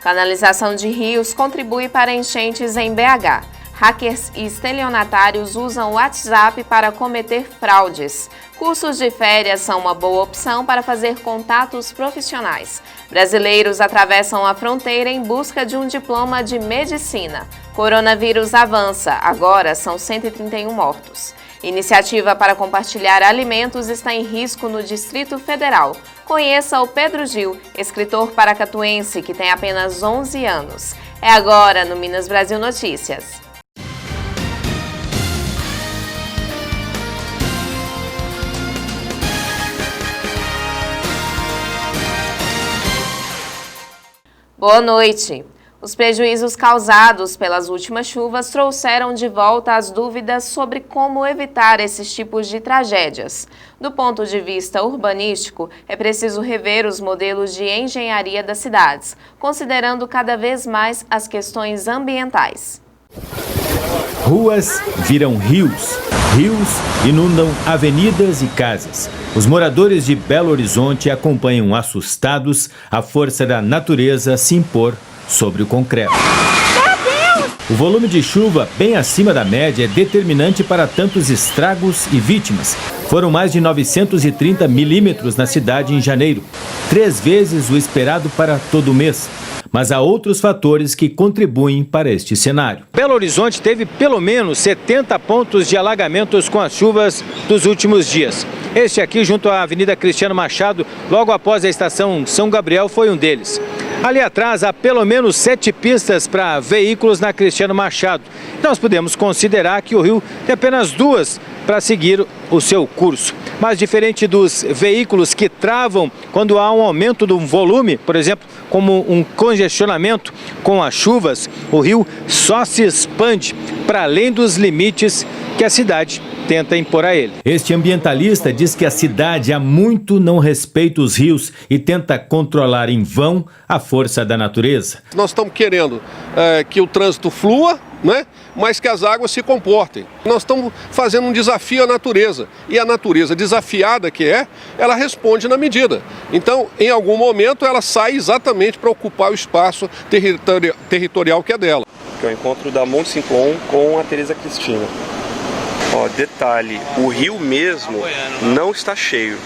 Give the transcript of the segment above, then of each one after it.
Canalização de rios contribui para enchentes em BH. Hackers e estelionatários usam o WhatsApp para cometer fraudes. Cursos de férias são uma boa opção para fazer contatos profissionais. Brasileiros atravessam a fronteira em busca de um diploma de medicina. Coronavírus avança, agora são 131 mortos. Iniciativa para compartilhar alimentos está em risco no Distrito Federal. Conheça o Pedro Gil, escritor paracatuense que tem apenas 11 anos. É agora no Minas Brasil Notícias. Boa noite. Os prejuízos causados pelas últimas chuvas trouxeram de volta as dúvidas sobre como evitar esses tipos de tragédias. Do ponto de vista urbanístico, é preciso rever os modelos de engenharia das cidades, considerando cada vez mais as questões ambientais. Ruas viram rios. Rios inundam avenidas e casas. Os moradores de Belo Horizonte acompanham assustados a força da natureza se impor sobre o concreto. O volume de chuva bem acima da média é determinante para tantos estragos e vítimas. Foram mais de 930 milímetros na cidade em janeiro, 3 vezes o esperado para todo o mês. Mas há outros fatores que contribuem para este cenário. Belo Horizonte teve pelo menos 70 pontos de alagamentos com as chuvas dos últimos dias. Este aqui, junto à Avenida Cristiano Machado, logo após a estação São Gabriel, foi um deles. Ali atrás há pelo menos 7 pistas para veículos na Cristiano Machado. Nós podemos considerar que o rio tem apenas 2 para seguir o seu curso. Mas diferente dos veículos que travam quando há um aumento do volume, por exemplo, como um congestionamento com as chuvas, o rio só se expande para além dos limites que a cidade tenta impor a ele. Este ambientalista diz que a cidade há muito não respeita os rios e tenta controlar em vão a força da natureza. Nós estamos querendo que o trânsito flua, né? Mas que as águas se comportem. Nós estamos fazendo um desafio à natureza. E a natureza, desafiada que é, ela responde na medida. Então, em algum momento, ela sai exatamente para ocupar o espaço territorial que é dela. Que é o encontro da Monte Simplon com a Teresa Cristina. Ó, detalhe, o rio mesmo não está cheio.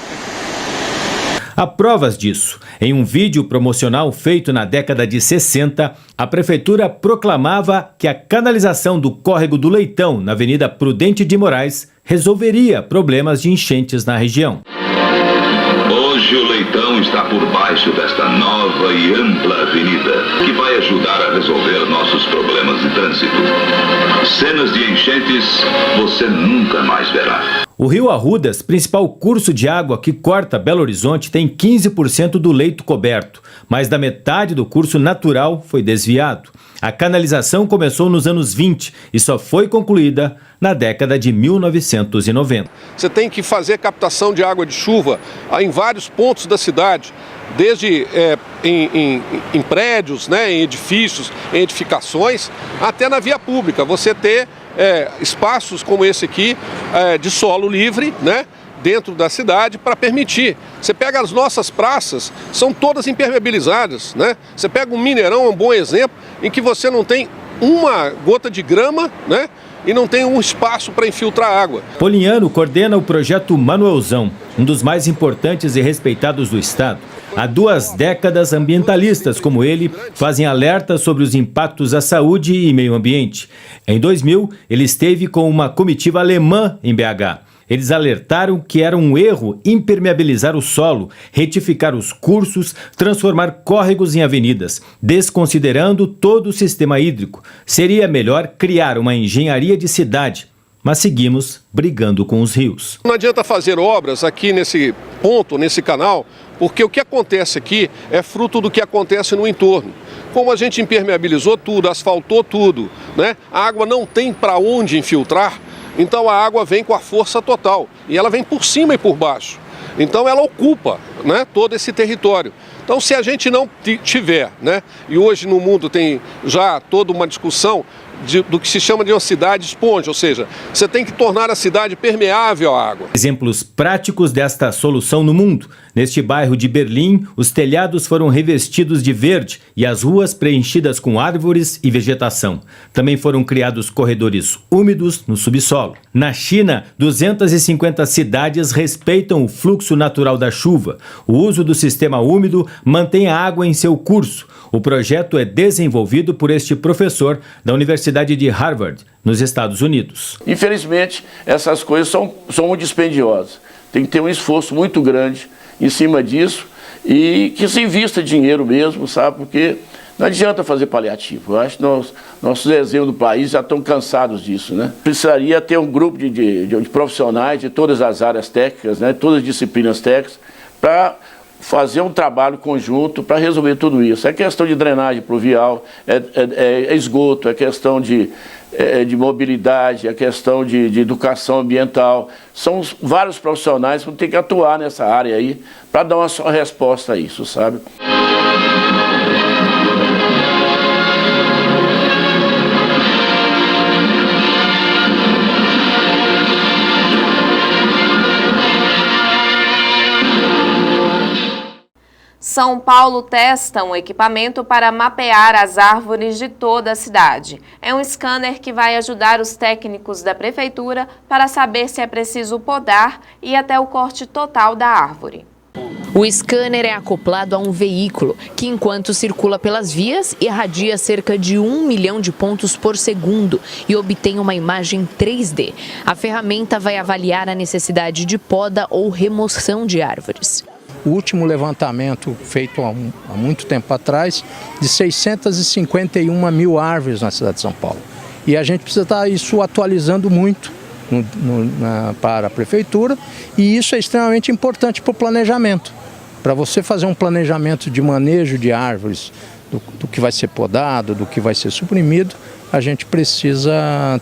Há provas disso. Em um vídeo promocional feito na década de 60, a prefeitura proclamava que a canalização do Córrego do Leitão, na Avenida Prudente de Moraes, resolveria problemas de enchentes na região. Hoje o Leitão está por baixo desta nova e ampla avenida, que vai ajudar a resolver nossos problemas de trânsito. Cenas de enchentes você nunca mais verá. O Rio Arrudas, principal curso de água que corta Belo Horizonte, tem 15% do leito coberto, mais da metade do curso natural foi desviado. A canalização começou nos anos 20 e só foi concluída na década de 1990. Você tem que fazer captação de água de chuva em vários pontos da cidade, desde em prédios, né, em edifícios, em edificações, até na via pública. Você ter espaços como esse aqui, de solo livre, né, dentro da cidade para permitir. Você pega as nossas praças, são todas impermeabilizadas, né? Você pega um Mineirão, é um bom exemplo, em que você não tem uma gota de grama, né? E não tem um espaço para infiltrar água. Polignano coordena o projeto Manuelzão, um dos mais importantes e respeitados do estado. Há 2 décadas, ambientalistas como ele fazem alertas sobre os impactos à saúde e meio ambiente. Em 2000, ele esteve com uma comitiva alemã em BH. Eles alertaram que era um erro impermeabilizar o solo, retificar os cursos, transformar córregos em avenidas, desconsiderando todo o sistema hídrico. Seria melhor criar uma engenharia de cidade, mas seguimos brigando com os rios. Não adianta fazer obras aqui nesse ponto, nesse canal, porque o que acontece aqui é fruto do que acontece no entorno. Como a gente impermeabilizou tudo, asfaltou tudo, né? A água não tem para onde infiltrar. Então a água vem com a força total e ela vem por cima e por baixo. Então ela ocupa, né, todo esse território. Então se a gente não tiver, né, e hoje no mundo tem já toda uma discussão do que se chama de uma cidade esponja, ou seja, você tem que tornar a cidade permeável à água. Exemplos práticos desta solução no mundo. Neste bairro de Berlim, os telhados foram revestidos de verde e as ruas preenchidas com árvores e vegetação. Também foram criados corredores úmidos no subsolo. Na China, 250 cidades respeitam o fluxo natural da chuva. O uso do sistema úmido mantém a água em seu curso. O projeto é desenvolvido por este professor da Universidade de Harvard, nos Estados Unidos. Infelizmente, essas coisas são muito dispendiosas. Tem que ter um esforço muito grande em cima disso e que se invista dinheiro mesmo, sabe? Porque não adianta fazer paliativo. Eu acho que nossos exemplos do país já estão cansados disso, né? Precisaria ter um grupo de profissionais de todas as áreas técnicas, né? Todas as disciplinas técnicas, para fazer um trabalho conjunto para resolver tudo isso. É questão de drenagem pluvial, é esgoto, é questão de mobilidade, é questão de educação ambiental. São vários profissionais que vão ter que atuar nessa área aí para dar uma só resposta a isso, sabe? São Paulo testa um equipamento para mapear as árvores de toda a cidade. É um scanner que vai ajudar os técnicos da prefeitura para saber se é preciso podar e até o corte total da árvore. O scanner é acoplado a um veículo que, enquanto circula pelas vias, irradia cerca de 1 milhão de pontos por segundo e obtém uma imagem 3D. A ferramenta vai avaliar a necessidade de poda ou remoção de árvores. O último levantamento feito há muito tempo atrás, de 651 mil árvores na cidade de São Paulo. E a gente precisa estar isso atualizando muito para a prefeitura, e isso é extremamente importante para o planejamento. Para você fazer um planejamento de manejo de árvores, do que vai ser podado, do que vai ser suprimido, a gente precisa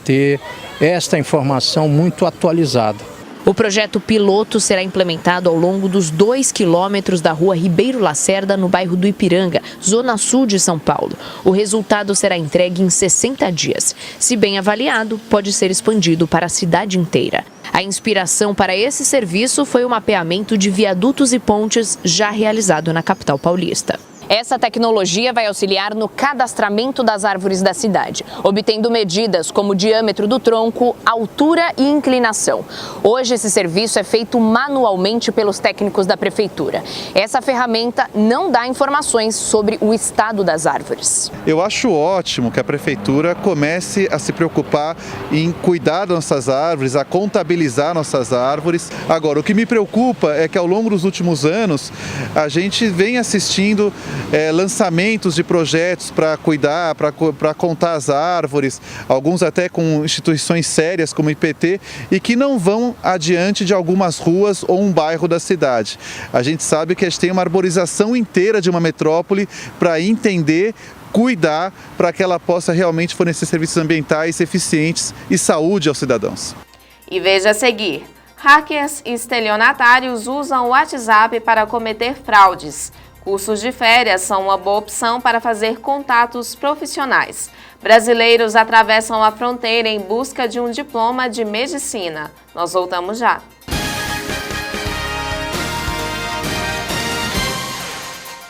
ter esta informação muito atualizada. O projeto piloto será implementado ao longo dos 2 quilômetros da rua Ribeiro Lacerda, no bairro do Ipiranga, zona sul de São Paulo. O resultado será entregue em 60 dias. Se bem avaliado, pode ser expandido para a cidade inteira. A inspiração para esse serviço foi o mapeamento de viadutos e pontes já realizado na capital paulista. Essa tecnologia vai auxiliar no cadastramento das árvores da cidade, obtendo medidas como o diâmetro do tronco, altura e inclinação. Hoje esse serviço é feito manualmente pelos técnicos da prefeitura. Essa ferramenta não dá informações sobre o estado das árvores. Eu acho ótimo que a prefeitura comece a se preocupar em cuidar das nossas árvores, a contabilizar nossas árvores. Agora, o que me preocupa é que ao longo dos últimos anos a gente vem assistindo lançamentos de projetos para cuidar, para contar as árvores, alguns até com instituições sérias como o IPT, e que não vão adiante de algumas ruas ou um bairro da cidade. A gente sabe que a gente tem uma arborização inteira de uma metrópole para entender, cuidar, para que ela possa realmente fornecer serviços ambientais eficientes e saúde aos cidadãos. E veja a seguir: hackers e estelionatários usam o WhatsApp para cometer fraudes. Cursos de férias são uma boa opção para fazer contatos profissionais. Brasileiros atravessam a fronteira em busca de um diploma de medicina. Nós voltamos já.